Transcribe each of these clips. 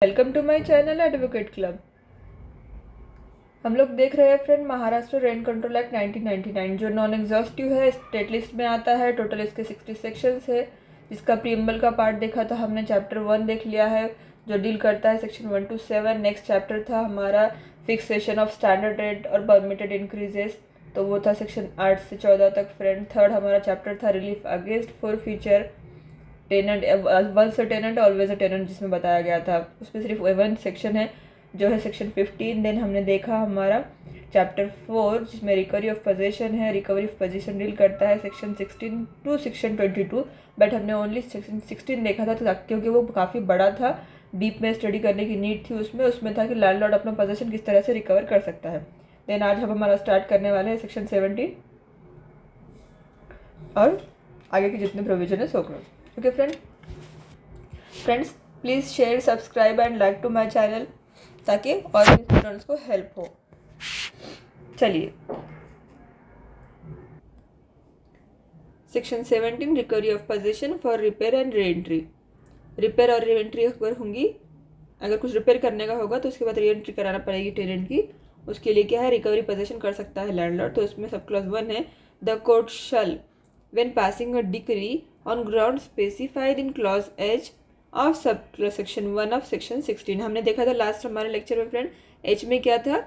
Welcome to my channel Advocate Club. हम लोग देख रहे हैं friend Maharashtra rent control act 1999 जो नॉन एग्जॉस्टिव है, स्टेट लिस्ट में आता है। टोटल इसके 60 सेक्शंस है। जिसका प्रीएम्बल का पार्ट देखा तो हमने चैप्टर 1 देख लिया है जो डील करता है सेक्शन 1 to 7। नेक्स्ट चैप्टर था हमारा फिक्सेशन ऑफ स्टैंडर्ड रेट और परमिटेड इंक्रीजेस, तो वो था सेक्शन 8 से 14 तक फ्रेंड। थर्ड हमारा चैप्टर था relief against for future tenant, once a tenant always a tenant, जिसमें बताया गया था। उसमें सिर्फ वन सेक्शन है जो है सेक्शन 15। देन हमने देखा हमारा चैप्टर 4 जिसमें रिकवरी ऑफ पोजीशन है। रिकवरी ऑफ पोजीशन डील करता है सेक्शन 16 टू सेक्शन 22, बट हमने ओनली सेक्शन 16 देखा था क्योंकि वो काफ़ी बड़ा था, डीप में स्टडी करने की नीड थी। उसमें था कि लैंडलॉर्ड अपना पोजीशन किस तरह से रिकवर कर सकता है। देन आज हम हमारा स्टार्ट करने वाले हैं सेक्शन 17 और आगे के जितने प्रोविजन है सो करो। Okay friends, please share, subscribe and like to my channel ताकि और भी स्टूडेंट्स को हेल्प हो। चलिए, section 17 recovery of position for repair and reentry. Repair और रीएंट्री अगर होंगी, अगर कुछ रिपेयर करने का होगा तो उसके बाद रीएंट्री कराना पड़ेगी टेनेंट की। उसके लिए क्या है, रिकवरी पोजीशन कर सकता है लैंडलॉर्ड। तो इसमें सब क्लॉज 1 है, the court shall when passing a decree on ground specified in clause H of sub section 1 of section 16। हमने देखा था लास्ट हमारे लेक्चर में फ्रेंड, एच में क्या था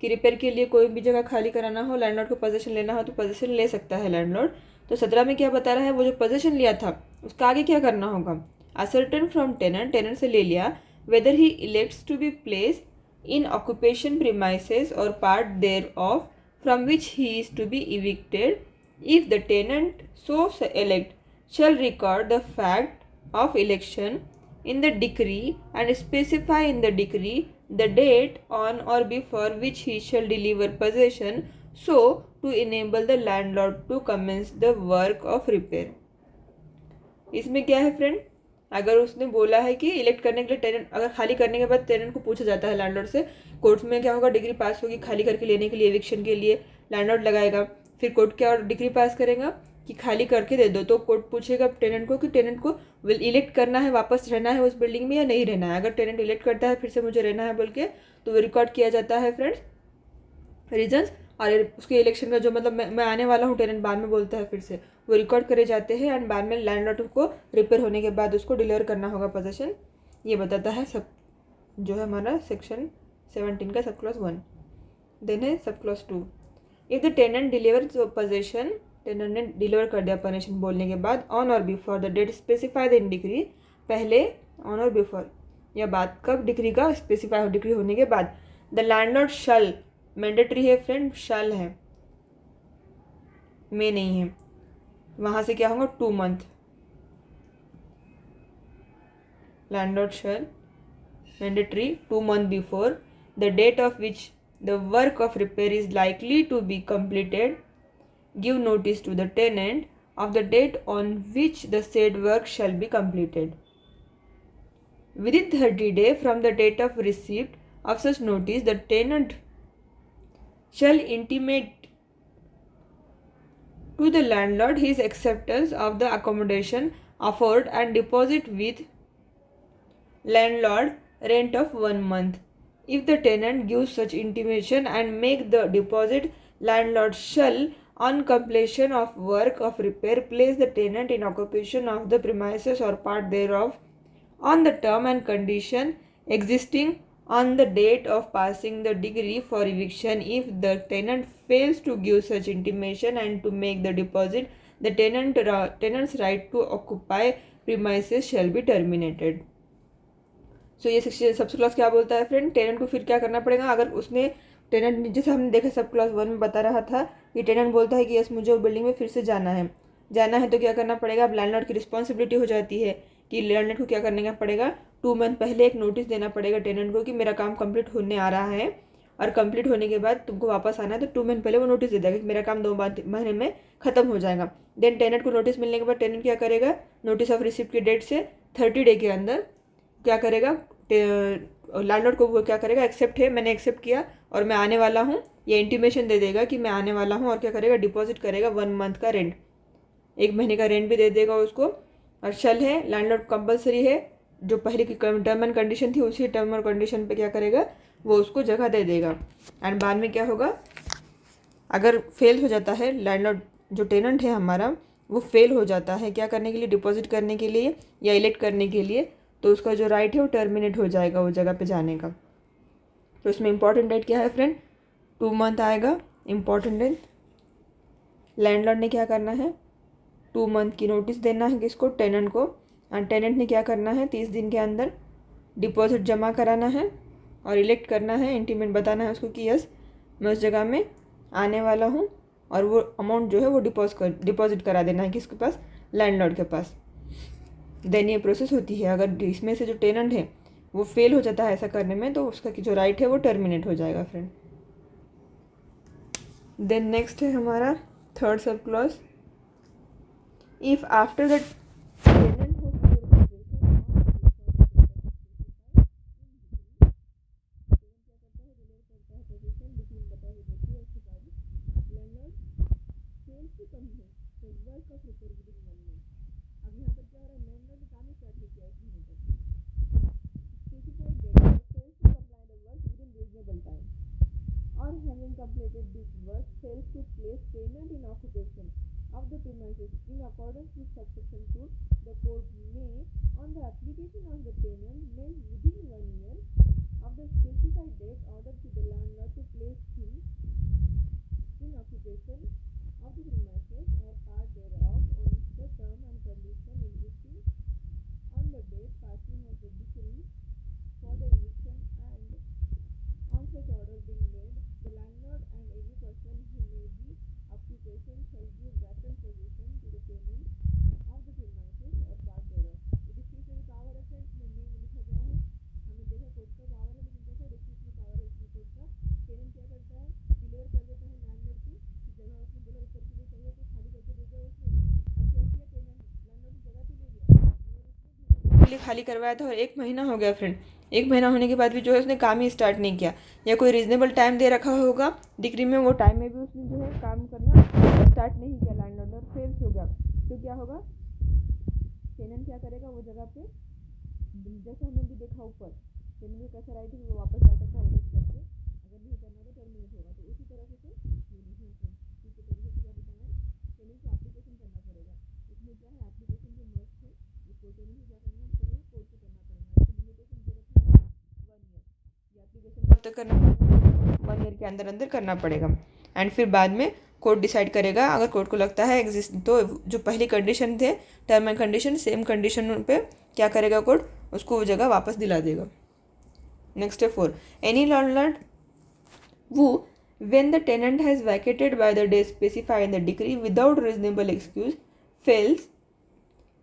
कि रिपेयर के लिए कोई भी जगह खाली कराना हो, लैंडलॉर्ड को पोजीशन लेना हो तो पोजीशन ले सकता है लैंडलॉर्ड। तो 17 में क्या बता रहा है, वो जो पोजीशन लिया था उसका आगे क्या करना होगा। असर्टेन फ्रॉम टेनेंट, टेनेंट से ले लिया whether he elects to be placed in occupation premises or part thereof from which he is to be evicted. If the tenant so elect shall record the fact of election in the decree and specify in the decree the date on or before which he shall deliver possession, so to enable the landlord to commence the work of repair. इसमें क्या है friend, अगर उसने बोला है कि elect करने के लिए टेनेंट, अगर खाली करने के बाद टेनेंट को पूछा जाता है लैंडलॉर्ड से, कोर्ट में क्या होगा, डिग्री पास होगी खाली करके लेने के लिए, एविक्शन के लिए लैंडलॉर्ड लगाएगा। फिर कोर्ट क्या और डिग्री पास करेगा कि खाली करके दे दो, तो कोर्ट पूछेगा टेनेंट को कि टेनेंट को इलेक्ट करना है, वापस रहना है उस बिल्डिंग में या नहीं रहना है। अगर टेनेंट इलेक्ट करता है फिर से मुझे रहना है बोल के, तो वो रिकॉर्ड किया जाता है फ्रेंड्स रीजन्स, और उसके इलेक्शन का जो मतलब मैं आने वाला हूँ टेनेंट बाद में बोलता है, फिर से वो रिकॉर्ड करे जाते हैं एंड बाद में लैंडलॉर्ड को रिपेयर होने के बाद उसको डिलीवर करना होगा पोजीशन। ये बताता है सब जो है हमारा सेक्शन 17 का सब क्लॉज 1। देन है sub clause 2, if the tenant deliver position, tenant ने डिलीवर कर दिया पोजीशन बोलने के बाद, on or before the date specified in decree, पहले ऑन और बिफोर या बाद, कब डिग्री का स्पेसिफाई हो, डिग्री होने के बाद। द लैंडलॉर्ड शल, मैंडेटरी है फ्रेंड, शल है, में नहीं है। वहाँ से क्या होगा, 2 month। Landlord shall mandatory 2 month before the date of which the work of repair is likely to be completed, give notice to the tenant of the date on which the said work shall be completed. Within 30 days from the date of receipt of such notice, the tenant shall intimate to the landlord his acceptance of the accommodation offered and deposit with landlord rent of 1 month. If the tenant gives such intimation and make the deposit, landlord shall on completion of work of repair place the tenant in occupation of the premises or part thereof on the term and condition existing on the date of passing the decree for eviction. If the tenant fails to give such intimation and to make the deposit, the tenant's right to occupy premises shall be terminated. So ये section sub clause क्या बोलता है friend, tenant को फिर क्या करना पड़ेगा। अगर उसने टेनेंट, जैसे हमने देखा सब क्लॉज 1 में बता रहा था कि टेनेंट बोलता है कि यस मुझे बिल्डिंग में फिर से जाना है तो क्या करना पड़ेगा। अब लैंडलॉर्ड की रिस्पॉन्सिबिलिटी हो जाती है कि लैंडलॉर्ड को क्या करने का पड़ेगा, 2 month पहले एक नोटिस देना पड़ेगा टेनेंट को कि मेरा काम कंप्लीट होने आ रहा है, और कंप्लीट होने के बाद तुमको वापस आना है, तो 2 month पहले वो नोटिस दे देगा कि मेरा काम 2 महीने में ख़त्म हो जाएगा। देन टेनेंट को नोटिस मिलने के बाद टेनेंट क्या करेगा, नोटिस ऑफ रिसिप्ट की डेट से 30 डे के अंदर क्या करेगा, लैंडलॉर्ड को वो क्या करेगा, एक्सेप्ट है, मैंने एक्सेप्ट किया और मैं आने वाला हूँ, ये इंटीमेशन दे देगा कि मैं आने वाला हूँ, और क्या करेगा, डिपॉजिट करेगा 1 month का रेंट, 1 महीने का रेंट भी दे देगा उसको। और शल है, लैंडलॉर्ड कंपलसरी है जो पहले की टर्म एंड कंडीशन थी उसी टर्म और कंडीशन पे क्या करेगा, वो उसको जगह दे देगा। एंड बाद में क्या होगा, अगर फेल हो जाता है लैंडलॉर्ड, जो टेनेंट है हमारा वो फेल हो जाता है क्या करने के लिए, डिपॉजिट करने के लिए या इलेक्ट करने के लिए, तो उसका जो राइट है वो टर्मिनेट हो जाएगा वो जगह पे जाने का। तो इसमें इंपॉर्टेंट डेट क्या है फ्रेंड, 2 मंथ आएगा इंपॉर्टेंट डेट। लैंडलॉर्ड ने क्या करना है, 2 मंथ की नोटिस देना है किसको, टेनेंट को। एंड टेनेंट ने क्या करना है, 30 दिन के अंदर डिपॉजिट जमा कराना है और इलेक्ट करना है, इंटीमेट बताना है उसको कि यस मैं उस जगह में आने वाला हूँ, और वो अमाउंट जो है वो डिपॉजिट करा देना है किसके पास, लैंडलॉर्ड के पास। देन ये प्रोसेस होती है। अगर इसमें से जो टेनेंट है वो फेल हो जाता है ऐसा करने में, तो उसका जो राइट है वो टर्मिनेट हो जाएगा फ्रेंड। देन नेक्स्ट है हमारा third sub clause, if after the completed this work fails to place payment in occupation of the premises in accordance with subsection 2, the court may, on the application of the tenant, may within 1 year of the specified date order to the landlord to place him in occupation of the premises or part thereof on the term and condition existing on the date passing of the decree for the eviction, and on such order being made, the landlord and any person who may be occupation shall give vacant possession to the tenant of the premises or part thereof. Discretionary power है friends में नहीं लिखा गया है, हमने देखा court का power है, लेकिन देखा डिस्क्रिशनरी पावर है इसमें कोर्ट का। टेनेंट क्या करता है, डिलीवर कर देता है लैंडलॉर्ड को कि जगह उसने बोला ऊपर के लिए चाहिए तो खाली करके दे दिया उसने, और क्या किया टेनेंट लैंडलॉर्ड की जगह तो ले लिया, लिए खाली करवाया था और 1 महीना हो गया फ्रेंड। 1 महीना होने के बाद भी जो है उसने काम ही स्टार्ट नहीं किया, या कोई रीजनेबल टाइम दे रखा होगा डिग्री में, वो टाइम में भी उसने जो है काम करना स्टार्ट नहीं किया लैंडलॉर्ड, और फेल हो गया, तो क्या होगा, टेनेंट क्या करेगा, वो जगह पे जैसा हमने भी देखा ऊपर टेनेंट को कैसा राइट है वो वापस जा सकता है इलेक्ट करके, अगर नहीं करना तो टर्मिनेट होगा। तो उसी तरह से इसी तरीके से क्या बताना है, टेनेंट को एप्लीकेशन करना पड़ेगा। इसमें क्या है, एप्लीकेशन जो मस्ट है उसको टेनेंट को क्या करना पड़ेगा, कोर्ट को करना पड़ेगा। इसकी लिमिटेशन दे रखा है 1 ईयर, ये एप्लीकेशन कब तक करना पड़ेगा, 1 ईयर के अंदर अंदर करना पड़ेगा। एंड फिर बाद में कोर्ट डिसाइड करेगा, अगर कोर्ट को लगता है एग्जिस्ट, तो जो पहली कंडीशन थे term and condition same condition पे क्या करेगा कोर्ट, उसको वो जगह वापस दिला देगा। नेक्स्ट है 4, any landlord who, when the tenant has vacated by the day specified in the decree without reasonable excuse, fails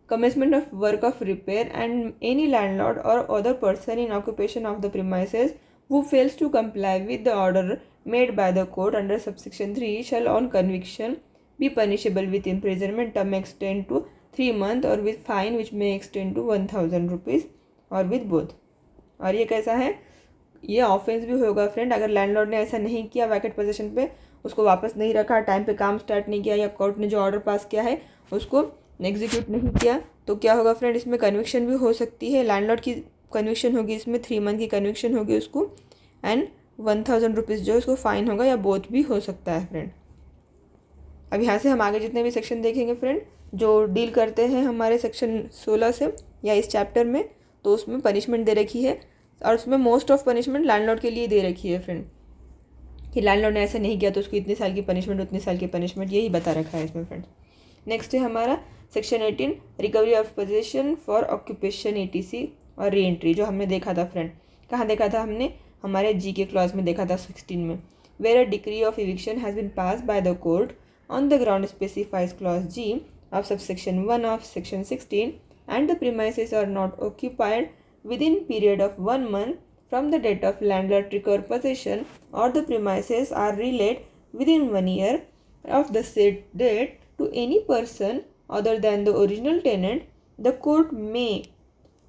commencement of work of repair, and any landlord or other person in occupation of the premises who fails to comply with the order made by the court under subsection 3 shall on conviction be punishable with imprisonment term extend to 3 months or with fine which may extend to 1000 rupees or with both। और ये कैसा है, ये offence भी होगा friend, अगर landlord ने ऐसा नहीं किया, वैकेट पोजीशन पे उसको वापस नहीं रखा, टाइम पे काम स्टार्ट नहीं किया, या कोर्ट ने जो ऑर्डर पास किया है उसको एग्जीक्यूट नहीं किया, तो क्या होगा फ्रेंड, इसमें कन्विक्शन भी हो सकती है। लैंडलॉर्ड की कन्विक्शन होगी इसमें, 3 मंथ की कन्विक्शन होगी उसको, एंड 1000 रुपीज़ जो उसको फाइन होगा, या बोथ भी हो सकता है फ्रेंड। अब यहाँ से हम आगे जितने भी सेक्शन देखेंगे फ्रेंड जो डील करते हैं हमारे सेक्शन 16 से या इस चैप्टर में, तो उसमें पनिशमेंट दे रखी है, और उसमें मोस्ट ऑफ पनिशमेंट लैंडलॉर्ड के लिए दे रखी है फ्रेंड, कि लैंडलॉर्ड ने ऐसा नहीं किया तो उसको इतने साल की पनिशमेंट, उतने साल की पनिशमेंट, यही बता रखा है इसमें फ्रेंड। नेक्स्ट है हमारा section 18, recovery of position for occupation ETC और री एंट्री, जो हमने देखा था फ्रेंड। कहाँ देखा था हमने, हमारे जी के क्लॉज में देखा था 16 में, where a decree of eviction has been pass by the court on the ground specifies clause G of subsection 1 of section 16 and the premises are not occupied within period of 1 month from the date of landlord recover possession, or the premises are relet within 1 year of the said date to any person other than the original tenant, the court may,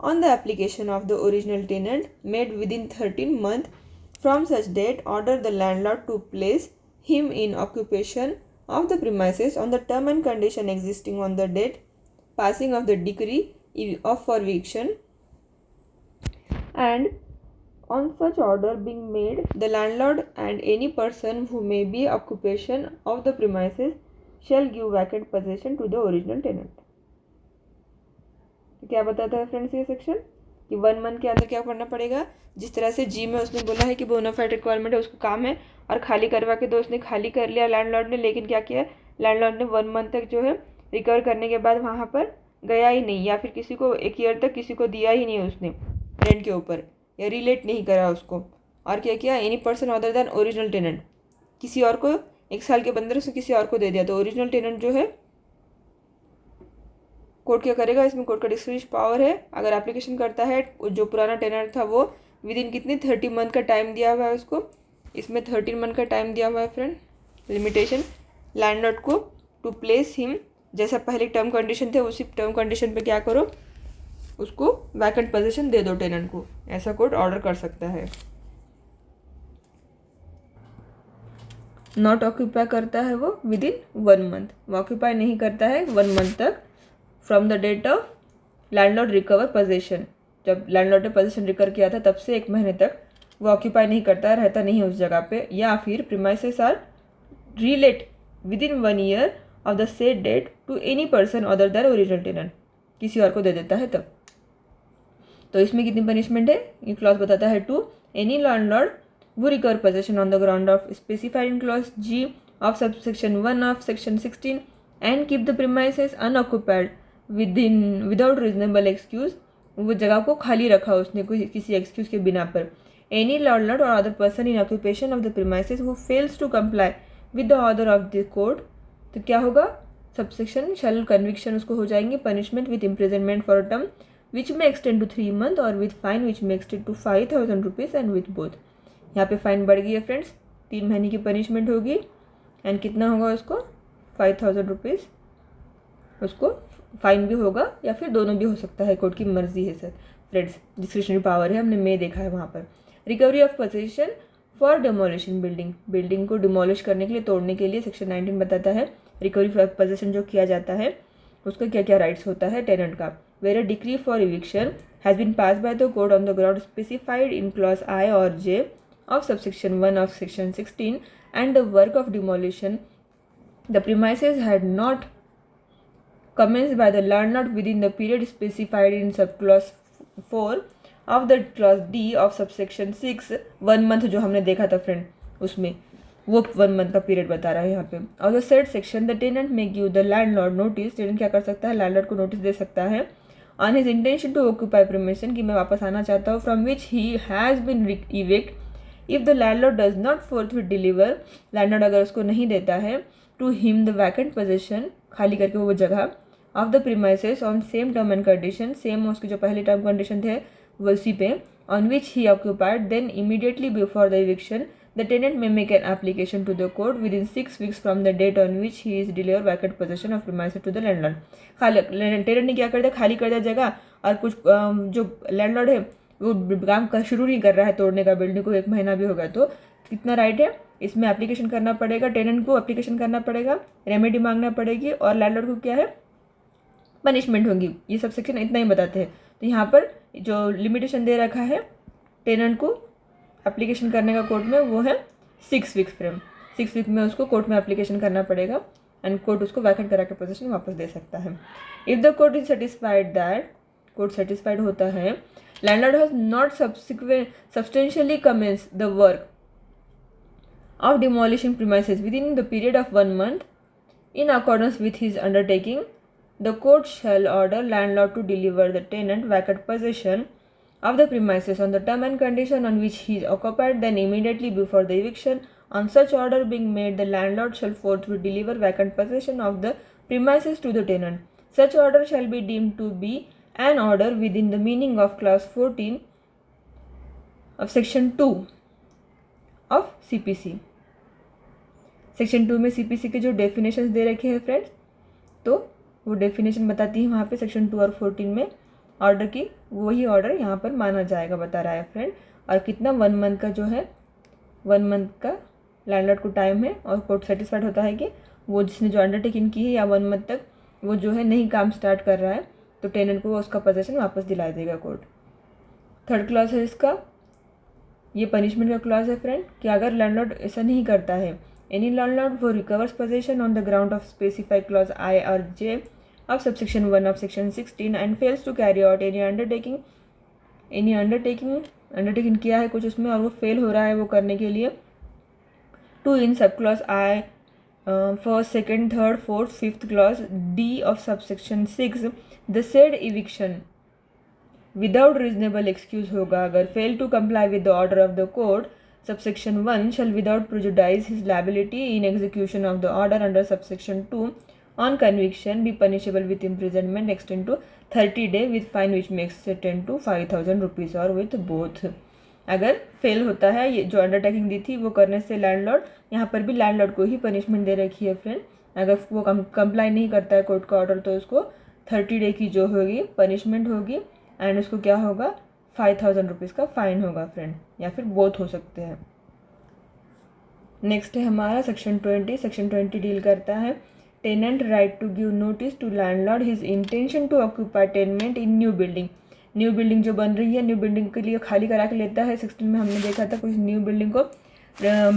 on the application of the original tenant made within 13 months from such date, order the landlord to place him in occupation of the premises on the term and condition existing on the date passing of the decree of for eviction, and on such order being made, the landlord and any person who may be occupation of the premises shall give vacant possession to the original tenant. तो क्या बताता है friends ये section कि 1 month के अंदर क्या करना पड़ेगा, जिस तरह से जी में उसने बोला है कि बोनाफाइड रिक्वायरमेंट है, उसको काम है और खाली करवा के दो, उसने खाली कर लिया लैंडलॉर्ड ने, लेकिन क्या किया लैंडलॉर्ड ने 1 मंथ तक जो है रिकवर करने के बाद वहाँ पर गया ही नहीं, या फिर किसी को 1 ईयर तक किसी को दिया ही नहीं उसने रेंट के ऊपर, या रिलेट नहीं करा उसको, और क्या किया any person other than original tenant, किसी और को 1 साल के अंदर उसने किसी और को दे दिया, तो ओरिजिनल टेनेंट जो है कोर्ट क्या करेगा, इसमें कोर्ट का डिस्क्रिप्टिव पावर है, अगर एप्लीकेशन करता है जो पुराना टेनेंट था वो विद इन कितनी 30 मंथ का टाइम दिया हुआ है उसको, इसमें 13 मंथ का टाइम दिया हुआ है फ्रेंड लिमिटेशन, लैंडलॉर्ड को टू प्लेस हिम, जैसा पहले टर्म कंडीशन थे उसी टर्म कंडीशन पे क्या करो उसको वैकेंट पोजीशन दे दो टेनेंट को, ऐसा कोर्ट ऑर्डर कर सकता है। नॉट ऑक्यूपाई करता है वो विद इन 1 मंथ, वो ऑक्यूपाई नहीं करता है 1 मंथ तक from the date of landlord recover position, जब लैंडलॉर्ड ने पोजीशन रिकवर किया था तब से 1 महीने तक वो ऑक्यूपाई नहीं करता है, रहता नहीं है उस जगह पे, या फिर premises are relet within 1 year of the said date to any person other than original tenant, किसी और को दे देता है तब। तो इसमें कितनी पनिशमेंट है, ये क्लॉज बताता है टू एनी लैंडलॉर्ड वो recover position on the ground of specified in clause ji of subsection 1 of section 16 and keep the premises unoccupied without reasonable excuse, वो जगह को खाली रखा उसने कोई किसी एक्सक्यूज के बिना पर। Any landlord or other person in occupation of the premises who fails to comply with the order of the court, तो क्या होगा सबसेक्शन शैल कन्विक्शन उसको हो जाएंगे punishment with imprisonment for a term which may extend to 3 month or with fine which may extend to 5,000 rupees and with both. यहाँ पे fine बढ़ गई है फ्रेंड्स, 3 महीने की पनिशमेंट होगी एंड कितना होगा उसको 5,000 रुपीज़, उसको फाइन भी होगा या फिर दोनों भी हो सकता है, कोर्ट की मर्जी है सर फ्रेंड्स, डिस्क्रिशनरी पावर है, हमने में देखा है वहाँ पर। Recovery of position for demolition building, building को डिमोलिश करने के लिए तोड़ने के लिए सेक्शन 19 बताता है रिकवरी ऑफ पोजीशन जो किया जाता है उसका क्या क्या राइट्स होता है टेनेंट का। Where a decree for eviction has been pass by the court on the ground specified in clause I or J of subsection 1 of section 16 and the work of demolition the premises had not commenced by the landlord within the period specified in subclause 4 of the clause D of subsection 6, 1 month जो हमने देखा था friend उसमें वो 1 month का period बता रहा है यहाँ पे। और the said section the tenant may give the landlord notice, tenant क्या कर सकता है लैंडलॉर्ड को नोटिस दे सकता है on his intention to occupy premises कि मैं वापस आना चाहता हूँ, from which he has been evict if the landlord does not forthwith deliver, landlord अगर उसको नहीं देता है to him the vacant position खाली करके वो जगह of the premises on same term and condition, same उसके जो पहले टर्म कंडीशन थे वो उसी पे on which he occupied, then immediately before the eviction the tenant may make an application to the court within 6 weeks from the date on which he is deliver vacant position of premises to the landlord. खाली tenant ने क्या कर दिया खाली कर दिया जगह, और कुछ जो लैंडलॉर्ड है वो काम का शुरू नहीं कर रहा है तोड़ने का, बिल्डिंग को 1 महीना भी होगा, तो कितना राइट है इसमें एप्लीकेशन करना पड़ेगा, टेनेंट को एप्लीकेशन करना पड़ेगा, रेमेडी मांगना पड़ेगी और लैंडलॉर्ड को क्या है पनिशमेंट होगी। ये सब सेक्शन इतना ही बताते हैं। तो यहाँ पर जो लिमिटेशन दे रखा है टेनेंट को एप्लीकेशन करने का कोर्ट में वो है 6 weeks फ्रेम, 6 weeks में उसको कोर्ट में एप्लीकेशन करना पड़ेगा एंड कोर्ट उसको वैकेंट करा के पोजीशन वापस दे सकता है। If the court is satisfied that, court satisfied होता है landlord has not substantially commenced the work of demolishing premises within the period of 1 month in accordance with his undertaking, the court shall order landlord to deliver the tenant vacant possession of the premises on the term and condition on which he is occupied, then immediately before the eviction. On such order being made, the landlord shall forthwith deliver vacant possession of the premises to the tenant. Such order shall be deemed to be an order within the meaning of clause 14 of section 2 of CPC. Section 2 में CPC के जो definitions दे रखे हैं friends, तो वो definition बताती है वहाँ पे सेक्शन 2 और 14 में ऑर्डर की, वही ऑर्डर यहाँ पर माना जाएगा बता रहा है फ्रेंड। और कितना 1 मंथ का जो है 1 मंथ का लैंडलॉर्ड को टाइम है और कोर्ट सेटिस्फाइड होता है कि वो जिसने जो अंडरटेकिंग की है या 1 मंथ तक वो जो है नहीं काम स्टार्ट कर रहा है तो टेनेंट को उसका पोजीशन वापस दिला देगा कोर्ट। थर्ड क्लॉज है इसका, ये पनिशमेंट का क्लॉज है फ्रेंड, कि अगर लैंडलॉर्ड ऐसा नहीं करता है, any landlord who recovers possession on the ground of specified clause I or J of subsection 1 of section 16 and fails to carry out any undertaking किया है कुछ उसमें और वो फेल हो रहा है वो करने के लिए, to in sub clause I first second third fourth fifth clause D of subsection 6 the said eviction without reasonable excuse होगा अगर fail to comply with the order of the court subsection 1 shall without prejudice his liability in execution of the order under subsection 2 on conviction be punishable with imprisonment extend to 30 days with fine which may extend to 5,000 rupees or with both। अगर fail होता है ये जो undertaking दी थी वो करने से landlord, यहाँ पर भी लैंडलॉर्ड को ही पनिशमेंट दे रखी है फ्रेंड, अगर वो कंप्लाई नहीं करता है कोर्ट का ऑर्डर तो उसको 30 डे की जो होगी पनिशमेंट होगी एंड उसको क्या होगा 5,000 रुपीज़ का फाइन होगा फ्रेंड, या फिर बोथ हो सकते हैं। नेक्स्ट है हमारा सेक्शन 20। सेक्शन 20 डील करता है tenant right to give notice to landlord his intention to occupy tenement in new building. New building जो बन रही है, न्यू बिल्डिंग के लिए खाली करा के लेता है। 16 में हमने देखा था कुछ न्यू बिल्डिंग को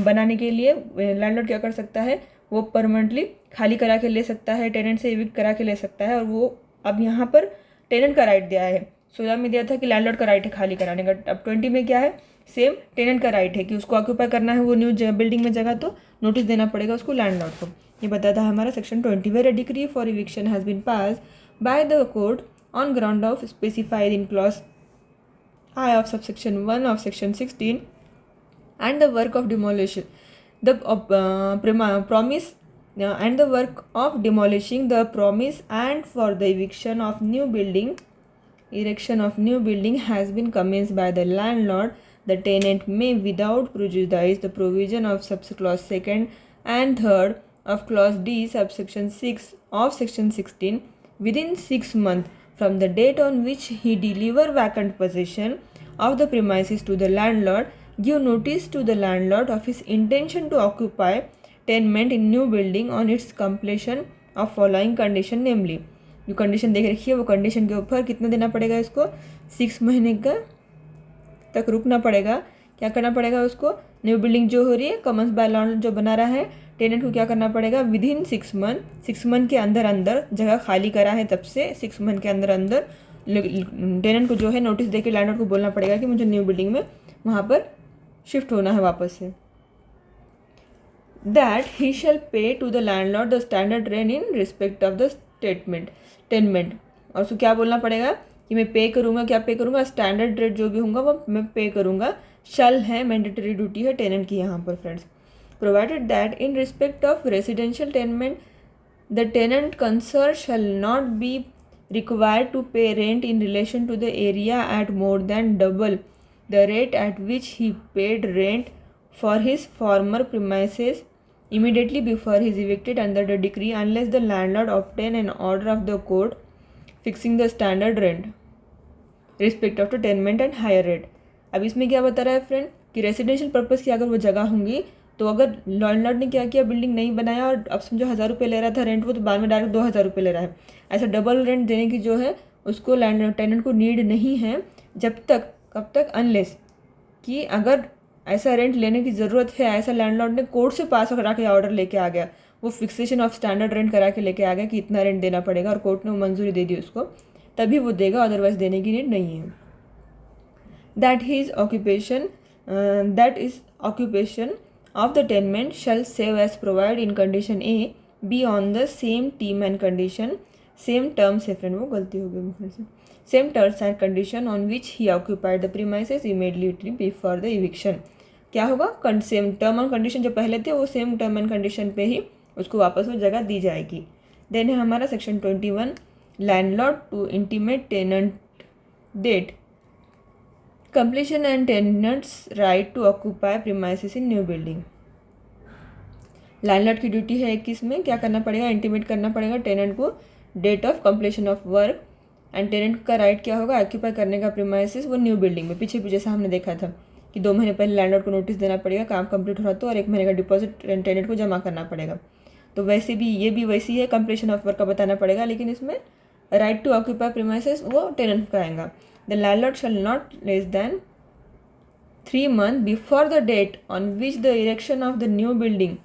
बनाने के लिए लैंडलॉर्ड क्या कर सकता है, वो परमानेंटली खाली करा के ले सकता है, टेनेंट से इविक्ट करा के ले सकता है। और वो अब यहाँ पर टेनेंट का राइट दिया है, 16 में दिया था कि लैंडलॉर्ड का राइट है खाली कराने का, अब 20 में क्या है, सेम टेनेंट का राइट है कि उसको ऑक्यूपाई करना है वो न्यू बिल्डिंग में जगह, तो नोटिस देना पड़ेगा उसको लैंडलॉर्ड को। ये बताता है हमारा section 20 where a decree for eviction has been pass by the court on ground of specified in clause I of subsection 1 of section 16 and the work of demolition the promise and the work of demolishing the promise and for the erection of new building has been commenced by the landlord, the tenant may without prejudice the provision of subclause 2nd and 3rd of clause D subsection 6 of section 16 within 6 months from the date on which he deliver vacant possession of the premises to the landlord, give notice to the landlord of his intention to occupy tenement in new building on its completion of following condition, namely जो condition देख रखी है वो condition के ऊपर कितना देना पड़ेगा इसको, 6 महीने का तक रुकना पड़ेगा। क्या करना पड़ेगा उसको, न्यू बिल्डिंग जो हो रही है कॉमन्स बाय लैंडलॉर्ड जो बना रहा है, टेनेंट को क्या करना पड़ेगा, विद इन 6 मंथ के अंदर जगह खाली करा है तब से 6 मंथ के अंदर टेनेंट को जो है नोटिस देके लैंडलॉर्ड को बोलना पड़ेगा कि मुझे न्यू बिल्डिंग में वहाँ पर शिफ्ट होना है वापस से। That he shall pay to the landlord the standard rent in respect of the tenement, और उसको क्या बोलना पड़ेगा कि मैं पे करूँगा, क्या पे करूँगा, स्टैंडर्ड रेट जो भी होगा वो मैं पे करूँगा। शल है मैंडेटरी ड्यूटी है टेनेंट की यहाँ पर friends. Provided that in respect of residential tenement the tenant concern shall not be required to pay rent in relation to the area at more than double the rate at which he paid rent for his former premises immediately before he is evicted under the decree unless the landlord obtain an order of the court fixing the standard rent respect of the tenement and higher rate। अब इसमें क्या बता रहा है friend कि residential purpose की अगर वो जगह होंगी तो अगर लैंडलॉर्ड ने क्या किया, बिल्डिंग नहीं बनाया और अब समझो 1,000 रुपये ले रहा था रेंट वो, तो बाद में डायरेक्ट 2,000 रुपये ले रहा है, ऐसा डबल रेंट देने की जो है उसको टेनेंट को नीड नहीं है जब तक, कब तक, अनलेस कि अगर ऐसा रेंट लेने की ज़रूरत है, ऐसा लैंडलॉर्ड ने कोर्ट से पास करा के ऑर्डर लेके आ गया, वो फिक्सेशन ऑफ स्टैंडर्ड रेंट करा के लेके आ गया कि इतना रेंट देना पड़ेगा और कोर्ट ने वो मंजूरी दे दी उसको, तभी वो देगा, अदरवाइज देने की नीड नहीं है। That is occupation of the tenement shall save as provided in condition A be on the same team and condition same terms है फ्रेंड, वो गलती हो गई फिर से, same terms and condition on which he occupied the premises immediately before the eviction। क्या होगा, same term and condition जो पहले थे वो सेम टर्म एंड कंडीशन पे ही उसको वापस वो जगह दी जाएगी। देन है हमारा section 21 landlord to intimate tenant date completion and tenant's right to occupy premises in new building। Landlord की ड्यूटी है 21 में क्या करना पड़ेगा, इंटीमेट करना पड़ेगा टेनेंट को date of completion of work, and tenant का राइट क्या होगा, ऑक्यूपाई करने का प्रीमाइसेस वो न्यू बिल्डिंग में। पीछे जैसा हमने देखा था कि 2 महीने पहले लैंडलॉर्ड को नोटिस देना पड़ेगा काम कंप्लीट हो रहा तो, और 1 महीने का डिपॉजिट टेनेंट को जमा करना पड़ेगा। तो वैसे भी ये भी वैसी है, कंप्लीशन ऑफ वर्क का बताना पड़ेगा, लेकिन इसमें राइट टू ऑक्यूपाई प्रीमाइसेस वो टेनेंट का आएगा। The landlord shall not less than 3 months before the date on which the erection of the new building.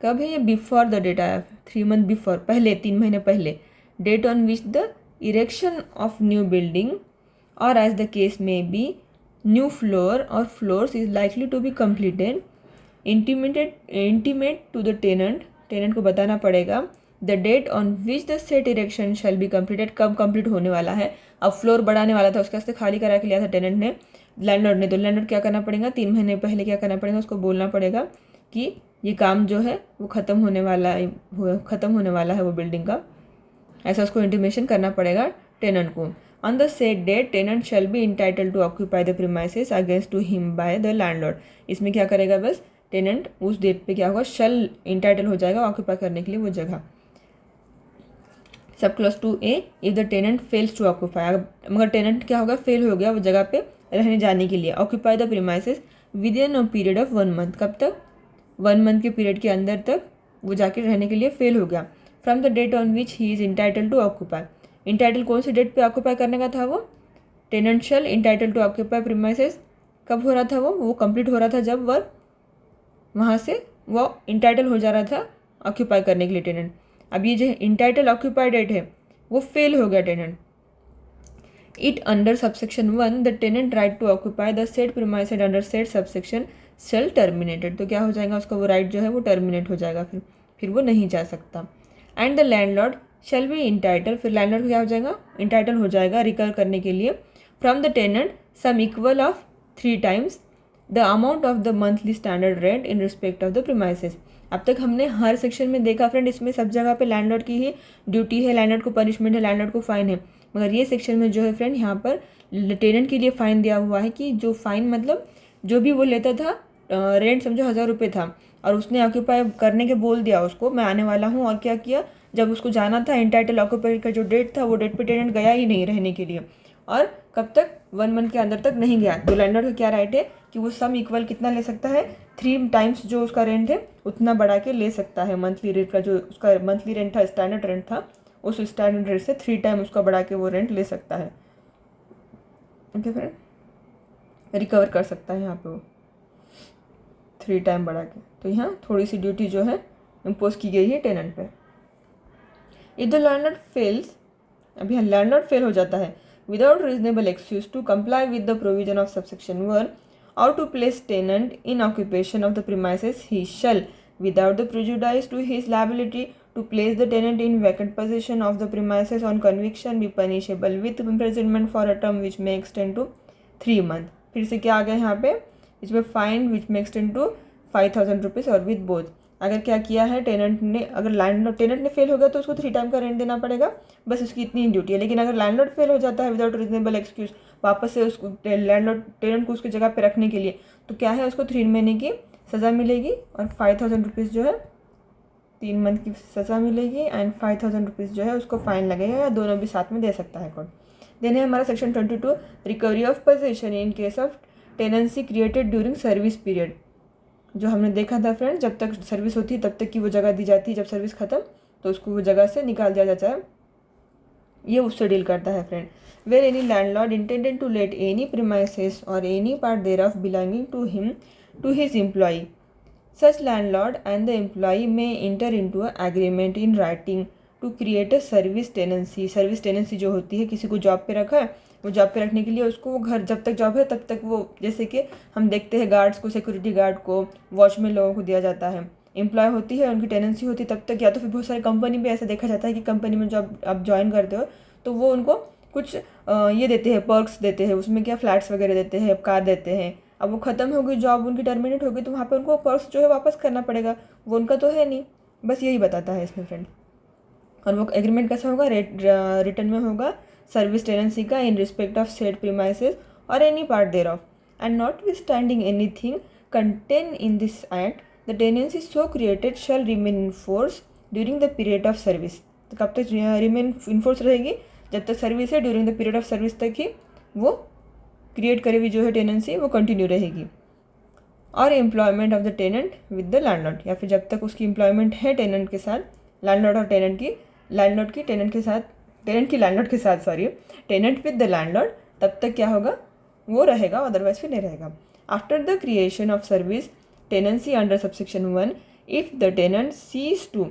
कब है ये बिफोर द डेट आया, 3 months बिफोर, पहले 3 महीने पहले। Date on which the erection of new building और as the case में be new floor और floors is likely to be completed. Intimate to the tenant, tenant को बताना पड़ेगा the date on which the said erection shall be completed, कब complete होने वाला है। अब फ्लोर बढ़ाने वाला था, उसके वास्ते खाली करा के लिया था टेनेंट ने, लैंडलॉर्ड ने, तो लैंडलॉर्ड क्या करना पड़ेगा, 3 महीने पहले क्या करना पड़ेगा, उसको बोलना पड़ेगा कि ये काम जो है वो ख़त्म होने वाला है वो बिल्डिंग का, ऐसा उसको इंटीमेशन करना पड़ेगा टेनेंट को। On the said date tenant shall be entitled to occupy the premises against to him by the landlord. इसमें क्या करेगा, बस टेनेंट उस डेट पे क्या होगा, शैल इंटाइटल हो जाएगा ऑक्यूपाई करने के लिए वो जगह। Sub clause 2A, if the tenant fails to occupy, मगर टेनेंट क्या होगा, फेल हो गया वो जगह पे रहने जाने के लिए, occupy the premises with in a period of 1 month, कब तक, 1 month के पीरियड के अंदर तक वो जाके रहने के लिए फेल हो गया। From the date on which he is entitled to occupy, entitled कौन सी डेट पे ऑक्यूपाई करने का था वो, tenant shall entitled to occupy premises, कब हो रहा था वो कंप्लीट हो रहा था जब वर्क वहाँ से वो इंटाइटल हो जा रहा था ऑक्यूपाई करने के लिए टेनेंट। अब ये जो इंटाइटल ऑक्यूपाई डेट है वो फेल हो गया tenant. It under subsection 1 the tenant right to occupy the said premises under said subsection shall terminated, तो क्या हो जाएगा, उसका वो राइट जो है वो टर्मिनेट हो जाएगा, फिर वो नहीं जा सकता। And the landlord shall be entitled, फिर लैंडलॉर्ड क्या हो जाएगा, इंटाइटल हो जाएगा रिकवर करने के लिए from the tenant sum equal of 3 times the amount of the monthly standard rent in respect of the premises. अब तक हमने हर सेक्शन में देखा फ्रेंड, इसमें सब जगह पे लैंडलॉर्ड की ही ड्यूटी है, लैंडलॉर्ड को पनिशमेंट है, लैंडलॉर्ड को फाइन है, मगर ये सेक्शन में जो है फ्रेंड यहाँ पर टेनेंट के लिए फ़ाइन दिया हुआ है कि जो फाइन मतलब जो भी वो लेता था रेंट, समझो 1000 रुपये था और उसने ऑक्यूपाई करने के बोल दिया उसको, मैं आने वाला हूँ, और क्या किया, जब उसको जाना था इंटाइटल ऑक्यूपाई का जो डेट था वो डेट पे टेनेंट गया ही नहीं रहने के लिए, और कब तक, 1 month के अंदर तक नहीं गया, तो लैंडलॉर्ड का क्या राइट है कि वो सम इक्वल कितना ले सकता है, 3 times जो उसका रेंट है उतना बढ़ा के ले सकता है। मंथली रेट का जो उसका मंथली रेंट था, स्टैंडर्ड रेंट था, उस स्टैंडर्ड रेट से 3 times उसका बढ़ा के वो रेंट ले सकता है। ओके फ्रेंड, रिकवर कर सकता है यहाँ पे वो 3 times बढ़ा के, तो यहाँ थोड़ी सी ड्यूटी जो है इम्पोज की गई है टेनेंट पे। इफ द लैंडलॉर्ड फेल्स, अभी यहाँ लैंडलॉर्ड फेल हो जाता है without reasonable excuse to comply with the provision of subsection 1 or to place tenant in occupation of the premises, he shall, without the prejudice to his liability to place the tenant in vacant possession of the premises on conviction, be punishable with imprisonment for a term which may extend to 3 months। फिर से क्या आ गया यहाँ पे, इसमें fine which may extend to 5000 rupees और with both. अगर क्या किया है टेनेंट ने, अगर लैंडलॉर्ड टेनेंट ने फेल हो गया तो उसको 3 times का रेंट देना पड़ेगा, बस उसकी इतनी ड्यूटी है। लेकिन अगर लैंडलॉर्ड फेल हो जाता है विदाउट रीजनेबल एक्सक्यूज, वापस से उसको लैंडलॉर्ड टेनेंट को उसकी जगह पे रखने के लिए, तो क्या है, उसको 3 महीने की सज़ा मिलेगी और 5000 रुपीज़ जो है 3 month की सज़ा मिलेगी एंड 5000 रुपीज़ जो है उसको फाइन लगेगा, या दोनों भी साथ में दे सकता है कोर्ट। देन है हमारा section 22 recovery of possession in case of tenancy created during service period. जो हमने देखा था फ्रेंड, जब तक सर्विस होती है तब तक की वो जगह दी जाती है, जब सर्विस ख़त्म तो उसको वो जगह से निकाल दिया जाता है, ये उससे डील करता है friend. Where any landlord intended to let any premises or any part thereof belonging to him to his employee, such landlord and the employee may enter into a agreement in writing to create a service tenancy. Service tenancy जो होती है, किसी को job पे रखा है, वो job पे रखने के लिए उसको वो घर जब तक जॉब है तब तक वो, जैसे कि हम देखते हैं गार्ड्स को, सिक्योरिटी गार्ड को, वॉचमैन लोगों को दिया जाता है, एम्प्लॉय होती है उनकी टेनेंसी होती है तब तक, या तो फिर बहुत सारी कंपनी में ऐसा देखा जाता है कि कंपनी में जब आप ज्वाइन करते हो तो वो उनको कुछ ये देते हैं, पर्क्स देते हैं, उसमें क्या फ्लैट्स वगैरह देते हैं, कार देते हैं। अब वो ख़त्म हो गई जॉब, उनकी टर्मिनेट हो गई, तो वहाँ पे उनको पर्क्स जो है वापस करना पड़ेगा, वो उनका तो है नहीं, बस यही बताता है इसमें फ्रेंड। और वो एग्रीमेंट कैसा होगा, रिटर्न में होगा सर्विस टेनेंसी का in respect of said premises or any part thereof, and notwithstanding anything contained in this act the tenancy so created shall remain in force during the period of service. तो कब तक remain in force रहेगी, जब तक service है, during the period of service तक ही वो create करी हुई जो है टेनेंसी वो कंटिन्यू रहेगी। और employment of the tenant with the landlord, या फिर जब तक उसकी एम्प्लॉयमेंट है टेनेंट के साथ, लैंडलॉर्ड और टेनेंट की टेनेंट की लैंडलॉर्ड के साथ, टेनेंट विद द लैंडलॉर्ड तब तक क्या होगा, वो रहेगा, अदरवाइज फिर नहीं रहेगा। After the creation of service tenancy under subsection 1, if the tenant ceases to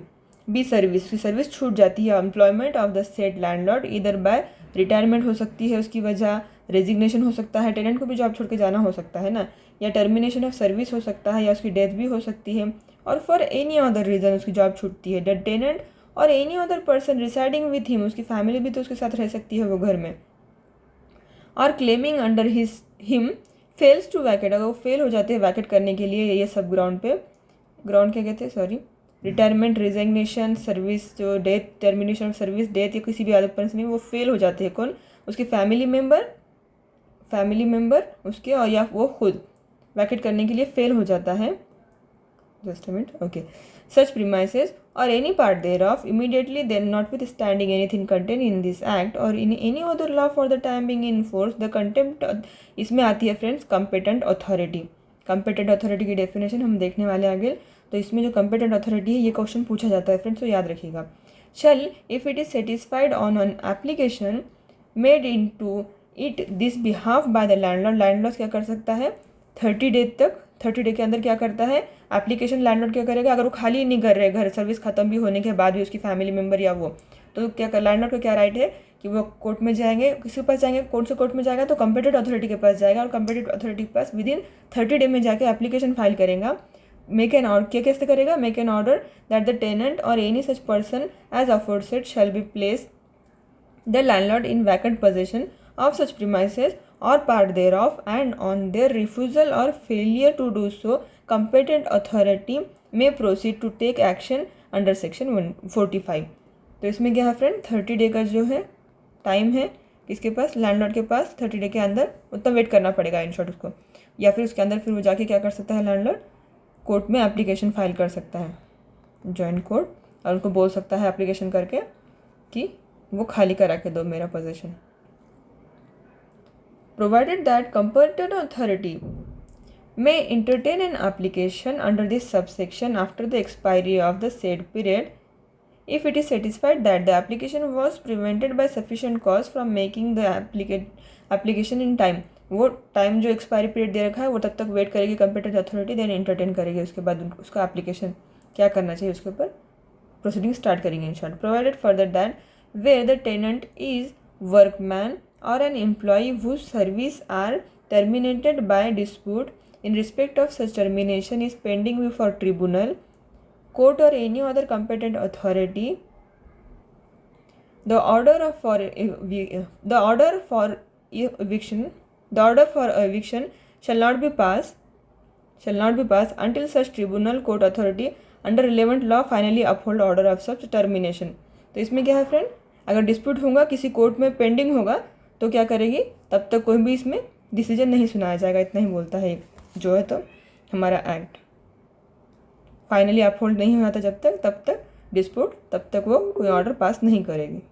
be service, की सर्विस छूट जाती है, employment of the said landlord either by retirement हो सकती है उसकी वजह, रेजिग्नेशन हो सकता है, टेनेंट को भी जॉब छोड़ के जाना हो सकता है ना, या टर्मिनेशन ऑफ सर्विस हो सकता है, या उसकी डेथ भी हो सकती है, और फॉर एनी अदर रीज़न उसकी जॉब छूटती है, the tenant or any other person residing with him, उसकी फैमिली भी तो उसके साथ रह सकती है वो घर में, or claiming under him fails to vacate, अगर वो फेल हो जाते हैं वैकेट करने के लिए, ये सब ग्राउंड पे, ग्राउंड क्या कहते हैं, सॉरी, रिटायरमेंट, रिजिग्नेशन, सर्विस, जो death, termination of service, death या किसी भी अदर पर्सन में वो फेल हो जाते हैं, कौन, उसके फैमिली मेम्बर उसके, और या वो खुद वैकेट करने के लिए फेल हो जाता है, just a minute, okay, such premises or any part thereof immediately then notwithstanding anything contained in this act or in any other law for the time being in force the contempt, इसमें आती है friends competent authority. Competent authority की definition हम देखने वाले आगे, तो इसमें जो कंपेटेंट अथॉरिटी है ये क्वेश्चन पूछा जाता है फ्रेंड्स, तो याद रखिएगा। Shall if it is satisfied on an application made in to it this behalf by the landlord, landlord क्या कर सकता है 30 डे तक, 30 डे के अंदर क्या करता है एप्लीकेशन, लैंडलॉर्ड क्या करेगा, अगर वो खाली नहीं कर रहे घर, सर्विस खत्म भी होने के बाद भी उसकी फैमिली मेम्बर या वो, तो क्या कर, लैंडलॉर्ड का क्या राइट है कि वो कोर्ट में जाएंगे, किसके पास जाएंगे, कौन से कोर्ट में जाएगा, तो कंपेटेंट अथॉरिटी के पास जाएगा, और कंपेटेंट अथॉरिटी के पास विद इन 30 डे में जाके एप्लीकेशन फाइल करेगा, मेक एन ऑर्डर, क्या कैसे करेगा, make an order that the tenant or any such person as aforesaid shall be place the landlord in vacant position of such premises or part thereof, and on their refusal or failure to do so competent authority may proceed to take action under section 145। तो इसमें क्या है friend, 30 day का जो है time है किसके पास, landlord के पास, 30 डे के अंदर उतना वेट करना पड़ेगा इन शॉर्ट उसको, या फिर उसके अंदर फिर वो जाके क्या कर सकता है, लैंडलॉर्ड कोर्ट में एप्लीकेशन फाइल कर सकता है, जॉइंट कोर्ट, और उनको बोल सकता है एप्लीकेशन करके कि वो खाली करा के दो मेरा position. Provided that competent authority may entertain an application under this subsection after the expiry of the said period, if it is satisfied that the application was prevented by sufficient cause from making the application in time, वो time जो expiry period दे रखा है वो तब तक wait करेगी competent authority, then entertain करेगी, उसके बाद उसका एप्लीकेशन क्या करना चाहिए, उसके ऊपर प्रोसीडिंग स्टार्ट करेंगे in short. Provided further that where the tenant is workman or an employee whose service are terminated by dispute in respect of such termination is pending before tribunal, court or any other competent authority, the order for eviction shall not be passed until such tribunal, court, authority under relevant law finally uphold order of such termination। तो इसमें क्या है friend, अगर dispute होगा किसी court में pending होगा तो क्या करेगी, तब तक कोई भी इसमें डिसीजन नहीं सुनाया जाएगा, इतना ही बोलता है जो है, तो हमारा एक्ट फाइनली अपहोल्ड नहीं हुआ था जब तक, तब तक डिस्प्यूट, तब तक वो कोई ऑर्डर पास नहीं करेगी।